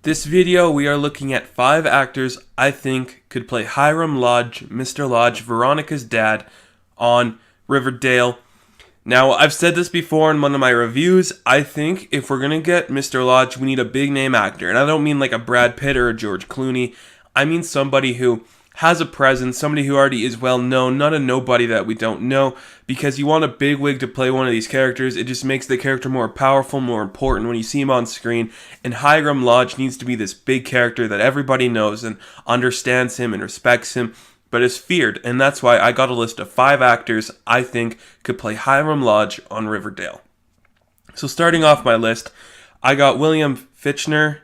This video, we are looking at 5 actors I think could play Hiram Lodge, Mr. Lodge, Veronica's dad, on Riverdale. Now, I've said this before in one of my reviews. I think if we're going to get Mr. Lodge, we need a big name actor. And I don't mean like a Brad Pitt or a George Clooney. I mean somebody who has a presence, somebody who already is well known, not a nobody that we don't know, because you want a bigwig to play one of these characters. It just makes the character more powerful, more important when you see him on screen, and Hiram Lodge needs to be this big character that everybody knows and understands him and respects him, but is feared, and that's why I got a list of 5 actors I think could play Hiram Lodge on Riverdale. So starting off my list, I got William Fichtner.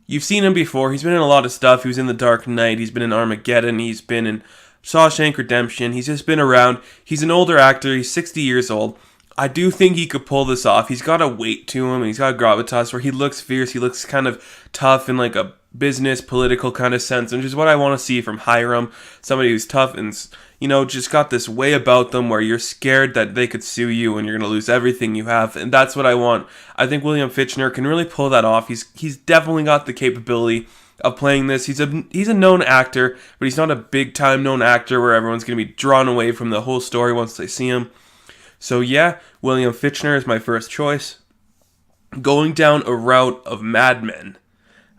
You've seen him before. He's been in a lot of stuff. He was in The Dark Knight. He's been in Armageddon. He's been in Shawshank Redemption. He's just been around. He's an older actor. He's 60 years old. I do think he could pull this off. He's got a weight to him, and he's got a gravitas where he looks fierce. He looks kind of tough in like a business, political kind of sense, which is what I want to see from Hiram. Somebody who's tough and, just got this way about them where you're scared that they could sue you and you're going to lose everything you have, and that's what I want. I think William Fichtner can really pull that off. He's definitely got the capability of playing this. He's a known actor, but he's not a big-time known actor where everyone's going to be drawn away from the whole story once they see him. So yeah, William Fichtner is my first choice. Going down a route of Mad Men,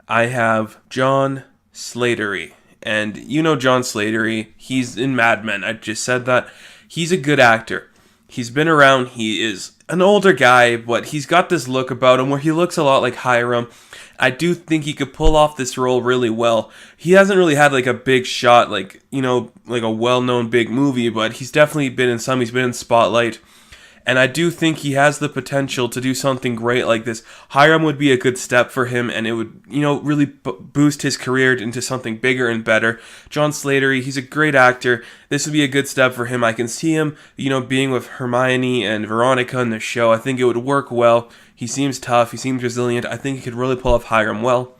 I have Jon Slattery. And you know Jon Slattery, he's in Mad Men. I just said that. He's a good actor. He's been around. He is an older guy, but he's got this look about him where he looks a lot like Hiram. I do think he could pull off this role really well. He hasn't really had like a big shot, like a well-known big movie, but he's definitely been in some. He's been in Spotlight. And I do think he has the potential to do something great like this. Hiram would be a good step for him, and it would, really boost his career into something bigger and better. Jon Slattery, he's a great actor. This would be a good step for him. I can see him, being with Hermione and Veronica in the show. I think it would work well. He seems tough. He seems resilient. I think he could really pull off Hiram well.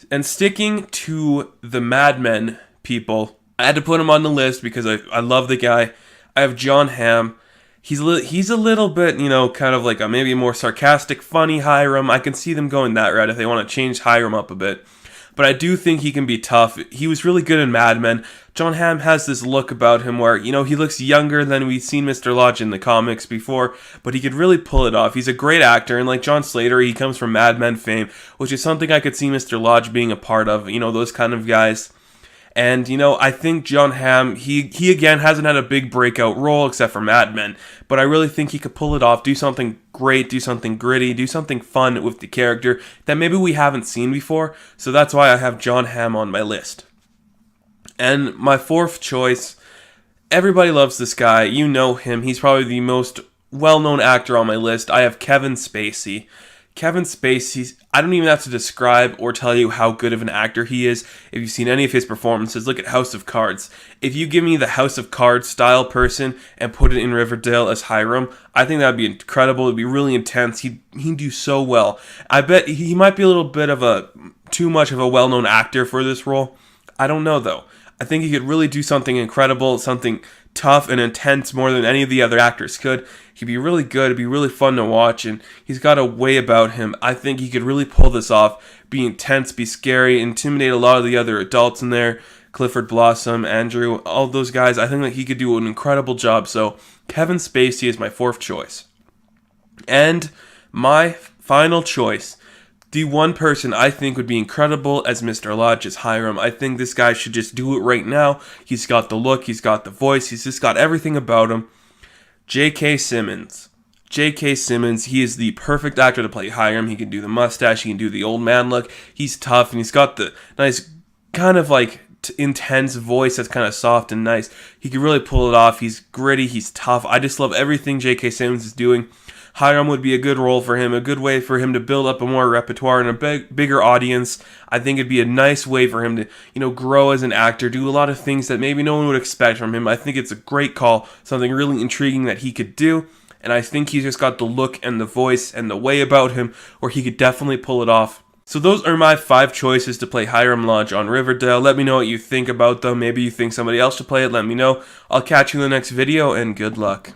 And sticking to the Mad Men people, I had to put him on the list because I love the guy. I have Jon Hamm. He's a little bit, kind of like a maybe more sarcastic, funny Hiram. I can see them going that route if they want to change Hiram up a bit. But I do think he can be tough. He was really good in Mad Men. Jon Hamm has this look about him where, he looks younger than we've seen Mr. Lodge in the comics before, but he could really pull it off. He's a great actor, and like Jon Slattery, he comes from Mad Men fame, which is something I could see Mr. Lodge being a part of, those kind of guys. And, I think Jon Hamm, he again hasn't had a big breakout role except for Mad Men, but I really think he could pull it off, do something great, do something gritty, do something fun with the character that maybe we haven't seen before, so that's why I have Jon Hamm on my list. And my fourth choice, everybody loves this guy, you know him, he's probably the most well-known actor on my list. I have Kevin Spacey. Kevin Spacey, I don't even have to describe or tell you how good of an actor he is. If you've seen any of his performances, look at House of Cards. If you give me the House of Cards style person and put it in Riverdale as Hiram, I think that would be incredible. It would be really intense. He'd do so well. I bet he might be a little bit of too much of a well-known actor for this role. I don't know, though. I think he could really do something incredible, something tough and intense more than any of the other actors could. He'd be really good. It'd be really fun to watch, and he's got a way about him. I think he could really pull this off, be intense, be scary, intimidate a lot of the other adults in there, Clifford Blossom, Andrew, all those guys. I think that he could do an incredible job, so Kevin Spacey is my fourth choice. And my final choice, the one person I think would be incredible as Mr. Lodge is Hiram. I think this guy should just do it right now. He's got the look, he's got the voice, he's just got everything about him. J.K. Simmons. J.K. Simmons, he is the perfect actor to play Hiram. He can do the mustache, he can do the old man look. He's tough, and he's got the nice kind of like intense voice that's kind of soft and nice. He can really pull it off. He's gritty, he's tough. I just love everything J.K. Simmons is doing. Hiram would be a good role for him, a good way for him to build up a more repertoire and a bigger audience. I think it'd be a nice way for him to, grow as an actor, do a lot of things that maybe no one would expect from him. I think it's a great call, something really intriguing that he could do, and I think he's just got the look and the voice and the way about him where he could definitely pull it off. So those are my 5 choices to play Hiram Lodge on Riverdale. Let me know what you think about them. Maybe you think somebody else should play it. Let me know. I'll catch you in the next video, and good luck.